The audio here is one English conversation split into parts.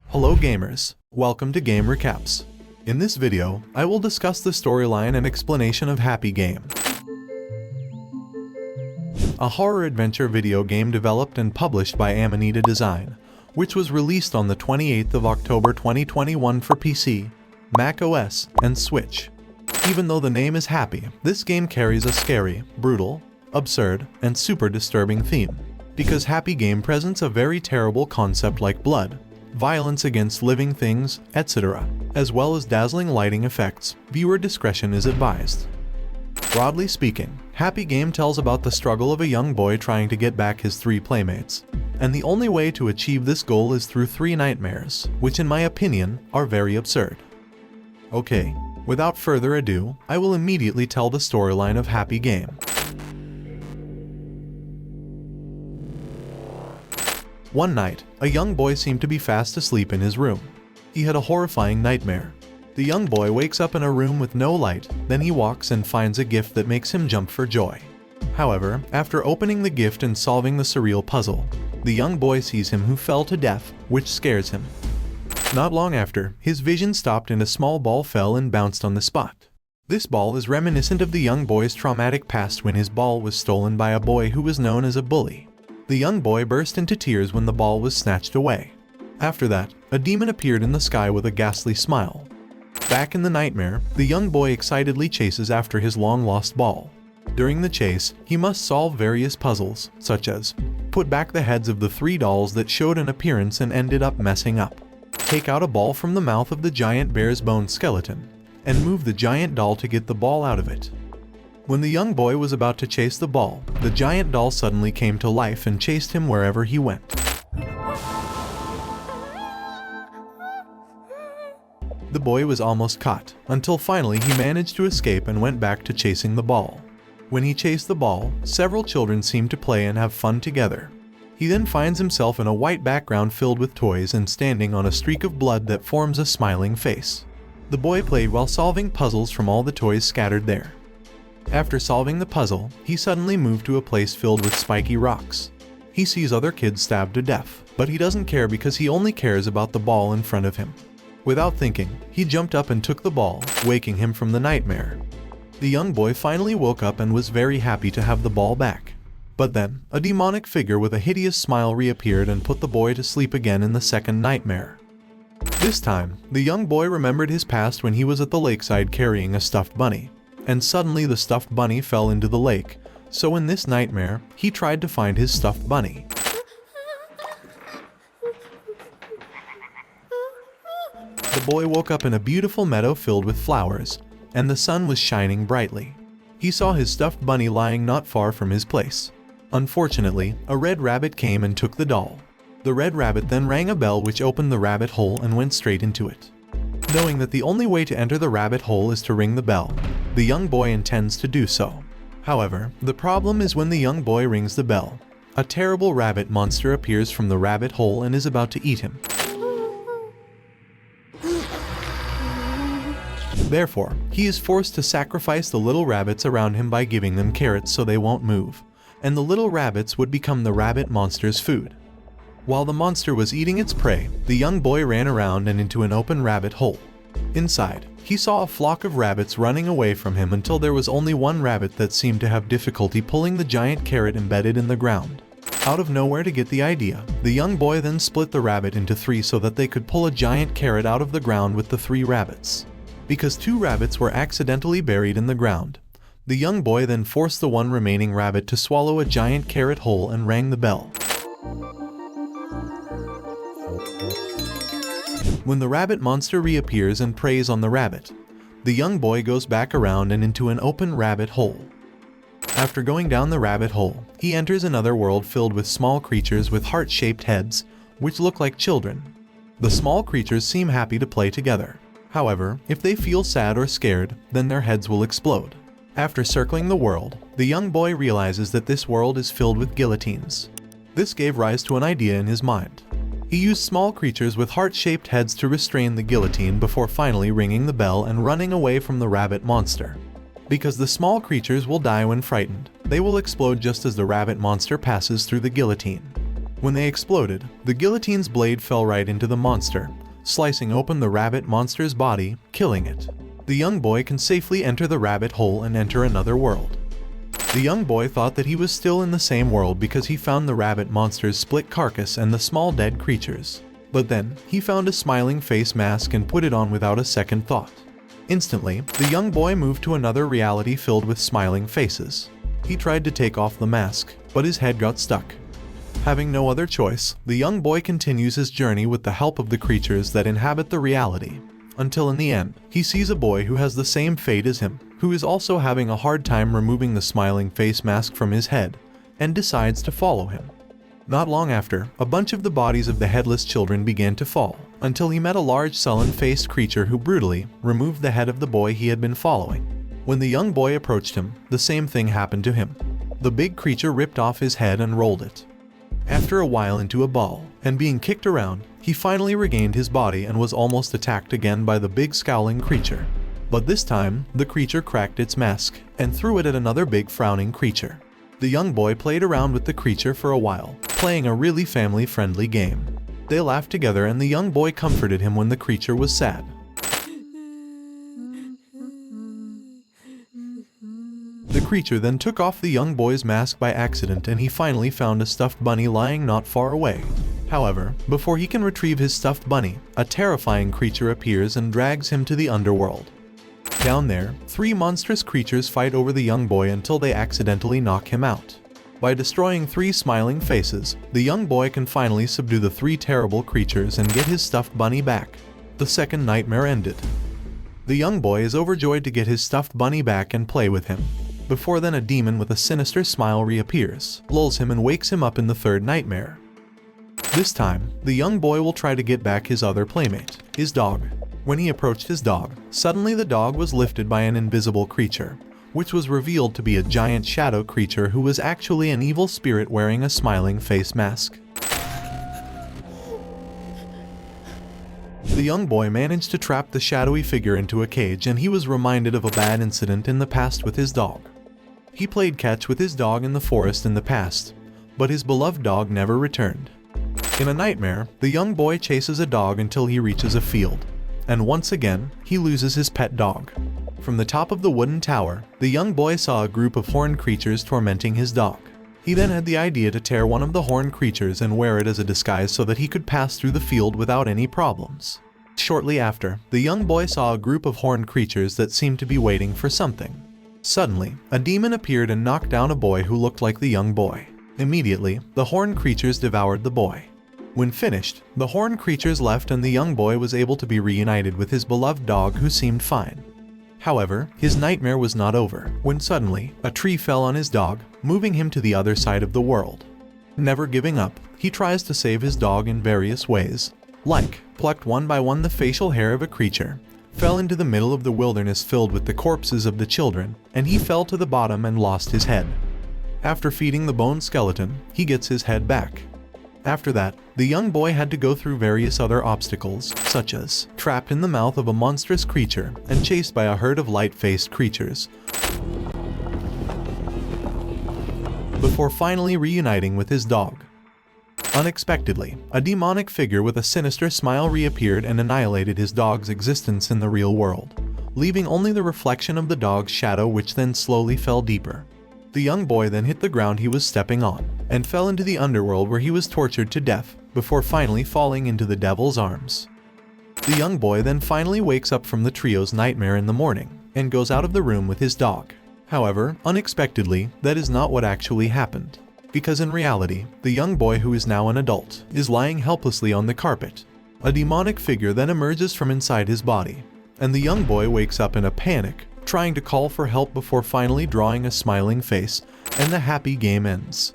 Hello gamers, welcome to Game Recaps. In this video, I will discuss the storyline and explanation of Happy Game, a horror-adventure video game developed and published by Amanita Design, which was released on the 28th of October 2021 for PC, Mac OS, and Switch. Even though the name is Happy, this game carries a scary, brutal, absurd, and super disturbing theme, because Happy Game presents a very terrible concept like blood, violence against living things, etc., as well as dazzling lighting effects. Viewer discretion is advised. Broadly speaking, Happy Game tells about the struggle of a young boy trying to get back his 3 playmates, and the only way to achieve this goal is through 3 nightmares, which in my opinion are very absurd. Okay, without further ado, I will immediately tell the storyline of Happy Game. One night, a young boy seemed to be fast asleep in his room. He had a horrifying nightmare. The young boy wakes up in a room with no light, then he walks and finds a gift that makes him jump for joy. However, after opening the gift and solving the surreal puzzle, the young boy sees him who fell to death, which scares him. Not long after, his vision stopped and a small ball fell and bounced on the spot. This ball is reminiscent of the young boy's traumatic past when his ball was stolen by a boy who was known as a bully. The young boy burst into tears when the ball was snatched away. After that, a demon appeared in the sky with a ghastly smile. Back in the nightmare, the young boy excitedly chases after his long-lost ball. During the chase, he must solve various puzzles, such as put back the heads of the 3 dolls that showed an appearance and ended up messing up, take out a ball from the mouth of the giant bear's bone skeleton, and move the giant doll to get the ball out of it. When the young boy was about to chase the ball, the giant doll suddenly came to life and chased him wherever he went. The boy was almost caught, until finally he managed to escape and went back to chasing the ball. When he chased the ball, several children seemed to play and have fun together. He then finds himself in a white background filled with toys and standing on a streak of blood that forms a smiling face. The boy played while solving puzzles from all the toys scattered there. After solving the puzzle, he suddenly moved to a place filled with spiky rocks. He sees other kids stabbed to death, but he doesn't care because he only cares about the ball in front of him. Without thinking, he jumped up and took the ball, waking him from the nightmare. The young boy finally woke up and was very happy to have the ball back. But then, a demonic figure with a hideous smile reappeared and put the boy to sleep again in the second nightmare. This time, the young boy remembered his past when he was at the lakeside carrying a stuffed bunny. And suddenly the stuffed bunny fell into the lake, so in this nightmare, he tried to find his stuffed bunny. The boy woke up in a beautiful meadow filled with flowers, and the sun was shining brightly. He saw his stuffed bunny lying not far from his place. Unfortunately, a red rabbit came and took the doll. The red rabbit then rang a bell which opened the rabbit hole and went straight into it. Knowing that the only way to enter the rabbit hole is to ring the bell, the young boy intends to do so. However, the problem is when the young boy rings the bell, a terrible rabbit monster appears from the rabbit hole and is about to eat him. Therefore, he is forced to sacrifice the little rabbits around him by giving them carrots so they won't move, and the little rabbits would become the rabbit monster's food. While the monster was eating its prey, the young boy ran around and into an open rabbit hole. Inside, he saw a flock of rabbits running away from him until there was only one rabbit that seemed to have difficulty pulling the giant carrot embedded in the ground. Out of nowhere to get the idea, the young boy then split the rabbit into 3 so that they could pull a giant carrot out of the ground with the 3 rabbits. Because 2 rabbits were accidentally buried in the ground, the young boy then forced the one remaining rabbit to swallow a giant carrot whole and rang the bell. When the rabbit monster reappears and preys on the rabbit, the young boy goes back around and into an open rabbit hole. After going down the rabbit hole, he enters another world filled with small creatures with heart-shaped heads, which look like children. The small creatures seem happy to play together. However, if they feel sad or scared, then their heads will explode. After circling the world, the young boy realizes that this world is filled with guillotines. This gave rise to an idea in his mind. He used small creatures with heart-shaped heads to restrain the guillotine before finally ringing the bell and running away from the rabbit monster. Because the small creatures will die when frightened, they will explode just as the rabbit monster passes through the guillotine. When they exploded, the guillotine's blade fell right into the monster, slicing open the rabbit monster's body, killing it. The young boy can safely enter the rabbit hole and enter another world. The young boy thought that he was still in the same world because he found the rabbit monster's split carcass and the small dead creatures. But then, he found a smiling face mask and put it on without a second thought. Instantly, the young boy moved to another reality filled with smiling faces. He tried to take off the mask, but his head got stuck. Having no other choice, the young boy continues his journey with the help of the creatures that inhabit the reality, until in the end, he sees a boy who has the same fate as him, who is also having a hard time removing the smiling face mask from his head, and decides to follow him. Not long after, a bunch of the bodies of the headless children began to fall, until he met a large sullen-faced creature who brutally removed the head of the boy he had been following. When the young boy approached him, the same thing happened to him. The big creature ripped off his head and rolled it. After a while into a ball, and being kicked around, he finally regained his body and was almost attacked again by the big scowling creature. But this time, the creature cracked its mask and threw it at another big frowning creature. The young boy played around with the creature for a while, playing a really family-friendly game. They laughed together and the young boy comforted him when the creature was sad. The creature then took off the young boy's mask by accident and he finally found a stuffed bunny lying not far away. However, before he can retrieve his stuffed bunny, a terrifying creature appears and drags him to the underworld. Down there, 3 monstrous creatures fight over the young boy until they accidentally knock him out. By destroying 3 smiling faces, the young boy can finally subdue the 3 terrible creatures and get his stuffed bunny back. The second nightmare ended. The young boy is overjoyed to get his stuffed bunny back and play with him. Before then, a demon with a sinister smile reappears, lulls him and wakes him up in the third nightmare. This time, the young boy will try to get back his other playmate, his dog. When he approached his dog, suddenly the dog was lifted by an invisible creature, which was revealed to be a giant shadow creature who was actually an evil spirit wearing a smiling face mask. The young boy managed to trap the shadowy figure into a cage and he was reminded of a bad incident in the past with his dog. He played catch with his dog in the forest in the past, but his beloved dog never returned. In a nightmare, the young boy chases a dog until he reaches a field, and once again, he loses his pet dog. From the top of the wooden tower, the young boy saw a group of horned creatures tormenting his dog. He then had the idea to tear one of the horned creatures and wear it as a disguise so that he could pass through the field without any problems. Shortly after, the young boy saw a group of horned creatures that seemed to be waiting for something. Suddenly, a demon appeared and knocked down a boy who looked like the young boy. Immediately, the horned creatures devoured the boy. When finished, the horned creatures left and the young boy was able to be reunited with his beloved dog who seemed fine. However, his nightmare was not over, when suddenly, a tree fell on his dog, moving him to the other side of the world. Never giving up, he tries to save his dog in various ways, like, plucked one by one the facial hair of a creature, fell into the middle of the wilderness filled with the corpses of the children, and he fell to the bottom and lost his head. After feeding the bone skeleton, he gets his head back. After that, the young boy had to go through various other obstacles, such as trapped in the mouth of a monstrous creature and chased by a herd of light-faced creatures, before finally reuniting with his dog. Unexpectedly, a demonic figure with a sinister smile reappeared and annihilated his dog's existence in the real world, leaving only the reflection of the dog's shadow, which then slowly fell deeper. The young boy then hit the ground he was stepping on, and fell into the underworld where he was tortured to death, before finally falling into the devil's arms. The young boy then finally wakes up from the trio's nightmare in the morning, and goes out of the room with his dog. However, unexpectedly, that is not what actually happened. Because in reality, the young boy, who is now an adult, is lying helplessly on the carpet. A demonic figure then emerges from inside his body, and the young boy wakes up in a panic, trying to call for help before finally drawing a smiling face, and the happy game ends.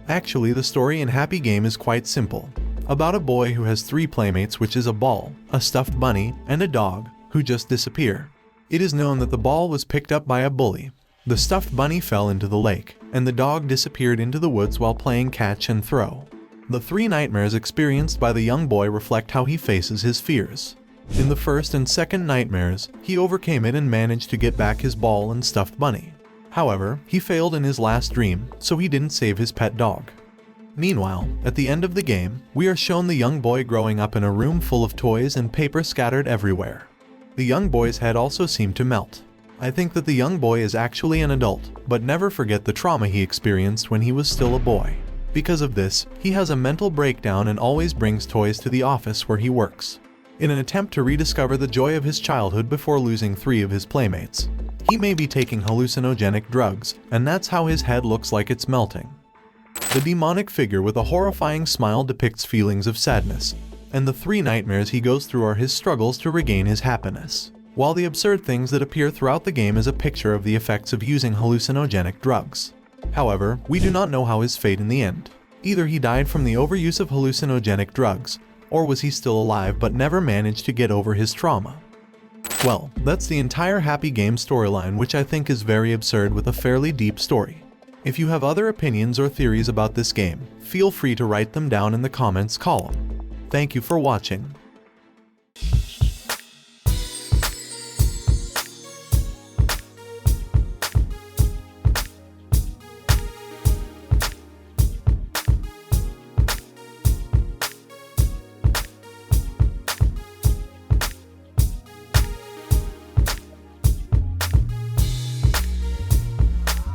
Actually, the story in Happy Game is quite simple, about a boy who has 3 playmates, which is a ball, a stuffed bunny, and a dog, who just disappear. It is known that the ball was picked up by a bully, the stuffed bunny fell into the lake, and the dog disappeared into the woods while playing catch and throw. The 3 nightmares experienced by the young boy reflect how he faces his fears. In the first and second nightmares, he overcame it and managed to get back his ball and stuffed bunny. However, he failed in his last dream, so he didn't save his pet dog. Meanwhile, at the end of the game, we are shown the young boy growing up in a room full of toys and paper scattered everywhere. The young boy's head also seemed to melt. I think that the young boy is actually an adult, but never forget the trauma he experienced when he was still a boy. Because of this, he has a mental breakdown and always brings toys to the office where he works, in an attempt to rediscover the joy of his childhood before losing 3 of his playmates. He may be taking hallucinogenic drugs, and that's how his head looks like it's melting. The demonic figure with a horrifying smile depicts feelings of sadness, and the 3 nightmares he goes through are his struggles to regain his happiness, while the absurd things that appear throughout the game is a picture of the effects of using hallucinogenic drugs. However, we do not know how his fate in the end. Either he died from the overuse of hallucinogenic drugs, or was he still alive but never managed to get over his trauma. Well, that's the entire Happy Game storyline, which I think is very absurd with a fairly deep story. If you have other opinions or theories about this game, feel free to write them down in the comments column. Thank you for watching.